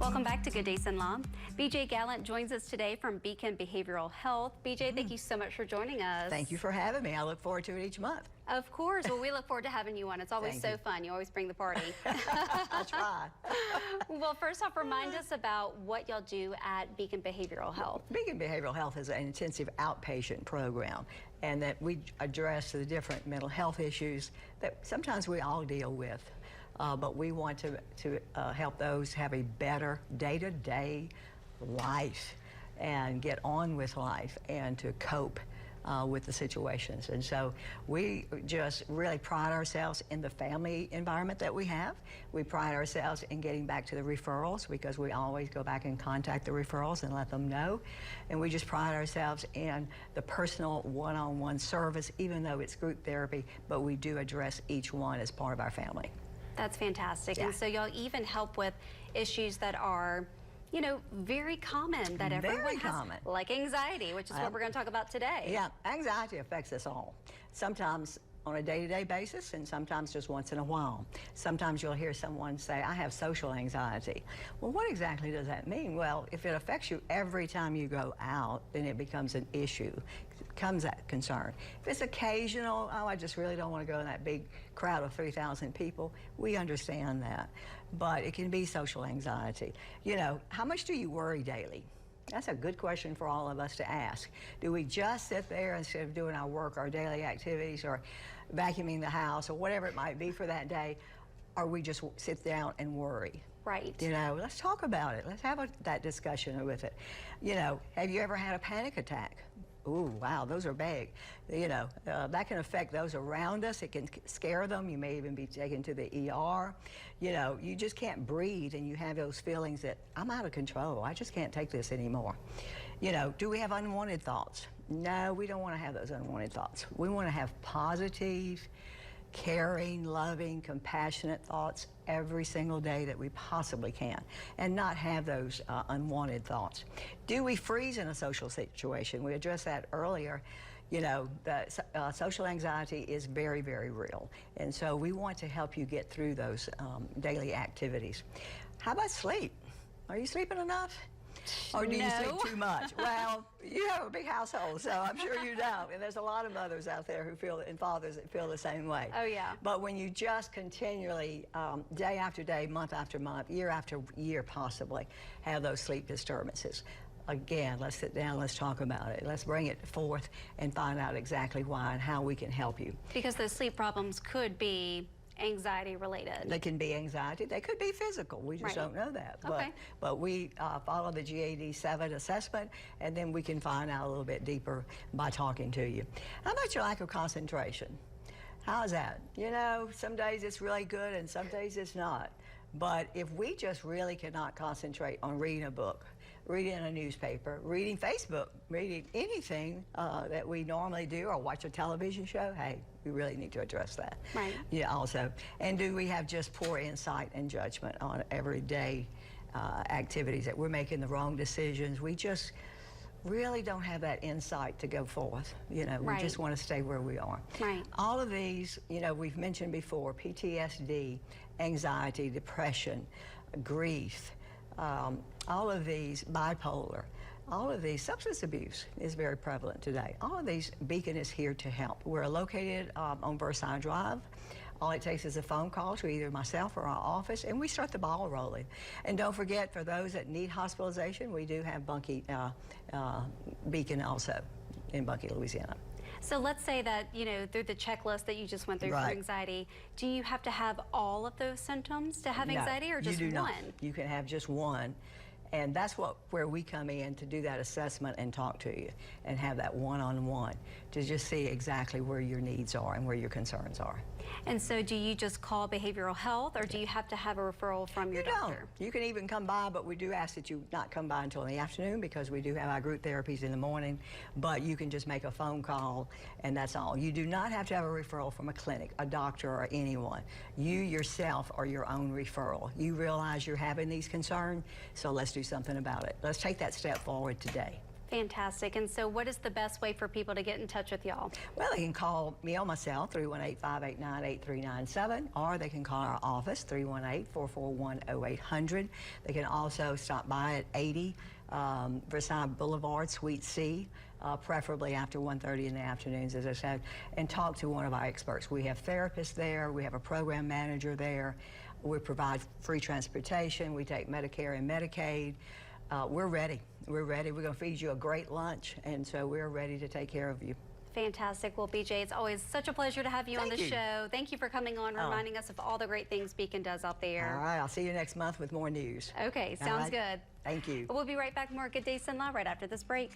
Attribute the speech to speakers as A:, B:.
A: Welcome back to Good Days in Law. BJ Gallent joins us today from Beacon Behavioral Health. BJ, thank you so much for joining us.
B: Thank you for having me. I look forward to it each month.
A: Of course. Well, we look forward to having you on. It's always so fun. You always bring the party.
B: I try.
A: Well, first off, remind us about what y'all do at Beacon Behavioral Health.
B: Beacon Behavioral Health is an intensive outpatient program, and that we address the different mental health issues that sometimes we all deal with. But we want to help those have a better day-to-day life and get on with life and to cope with the situations. And so we just really pride ourselves in the family environment that we have. We pride ourselves in getting back to the referrals, because we always go back and contact the referrals and let them know. And we just pride ourselves in the personal one-on-one service, even though it's group therapy, but we do address each one as part of our family.
A: That's fantastic. Yeah. And so y'all even help with issues that are, you know, very common that everyone has, like anxiety, which is what we're going to talk about today.
B: Yeah, anxiety affects us all. Sometimes on a day-to-day basis, and sometimes just once in a while. Sometimes you'll hear someone say, I have social anxiety. Well, what exactly does that mean? Well, if it affects you every time you go out, then it becomes an issue. It becomes that concern. If it's occasional, oh, I just really don't want to go in that big crowd of 3,000 people, we understand that. But it can be social anxiety. You know, how much do you worry daily? That's a good question for all of us to ask. Do we just sit there instead of doing our work, our daily activities, or vacuuming the house, or whatever it might be for that day, or we just sit down and worry?
A: Right.
B: You know, let's talk about it. Let's have that discussion with it. You know, have you ever had a panic attack? Ooh, wow, those are big. You know, that can affect those around us. It can scare them. You may even be taken to the ER. You know, you just can't breathe, and you have those feelings that I'm out of control. I just can't take this anymore. You know, do we have unwanted thoughts? No, we don't want to have those unwanted thoughts. We want to have positive, caring, loving, compassionate thoughts every single day that we possibly can, and not have those unwanted thoughts. Do we freeze in a social situation? We addressed that earlier. You know, the social anxiety is very, very real, and so we want to help you get through those daily activities. How about sleep? Are you sleeping enough? Or do you sleep too much? Well, you have a big household, so I'm sure you don't. And there's a lot of mothers out there who feel, and fathers that feel the same way.
A: Oh, yeah.
B: But when you just continually, day after day, month after month, year after year possibly, have those sleep disturbances, again, let's sit down, let's talk about it. Let's bring it forth and find out exactly why and how we can help you. Because
A: those sleep problems could be anxiety related.
B: They can be anxiety. They could be physical. We just don't know that.
A: Okay.
B: But we follow the GAD-7 assessment, and then we can find out a little bit deeper by talking to you. How about your lack of concentration? How's that? You know, some days it's really good and some days it's not. But if we just really cannot concentrate on reading a book, reading a newspaper, reading Facebook, reading anything that we normally do, or watch a television show, hey, we really need to address that.
A: Right.
B: Yeah, also. And do we have just poor insight and judgment on everyday activities, that we're making the wrong decisions? We just really don't have that insight to go forth. You know, we just want to stay where we are.
A: Right.
B: All of these, you know, we've mentioned before, PTSD, anxiety, depression, grief, all of these, bipolar, all of these, substance abuse is very prevalent today. All of these, Beacon is here to help. We're located on Versailles Drive. All it takes is a phone call to either myself or our office, and we start the ball rolling. And don't forget, for those that need hospitalization, we do have Beacon also in Bunkie, Louisiana.
A: So let's say that, you know, through the checklist that you just went through for anxiety, do you have to have all of those symptoms to have anxiety, or just
B: you do
A: one?
B: Not. You can have just one. And that's where we come in to do that assessment and talk to you and have that one-on-one to just see exactly where your needs are and where your concerns are.
A: And so do you just call behavioral health, or do you have to have a referral from your doctor?
B: You can even come by, but we do ask that you not come by until in the afternoon, because we do have our group therapies in the morning. But you can just make a phone call, and that's all. You do not have to have a referral from a clinic, a doctor, or anyone. You yourself are your own referral. You realize you're having these concerns, so let's do something about it. Let's take that step forward today.
A: Fantastic. And so what is the best way for people to get in touch with y'all?
B: Well, they can call me on my cell, 318-589-8397, or they can call our office, 318-441-0800. They can also stop by at 80 Versailles Boulevard, Suite C, preferably after 1:30 in the afternoons, as I said, and talk to one of our experts. We have therapists there. We have a program manager there. We provide free transportation. We take Medicare and Medicaid. We're ready. We're ready. We're going to feed you a great lunch, and so we're ready to take care of you.
A: Fantastic. Well, BJ, it's always such a pleasure to have you on the show. Thank you for coming on, reminding us of all the great things Beacon does out there.
B: All right. I'll see you next month with more news.
A: Okay. Sounds good.
B: Thank you.
A: We'll be right back with more Good Day Sunlight right after this break.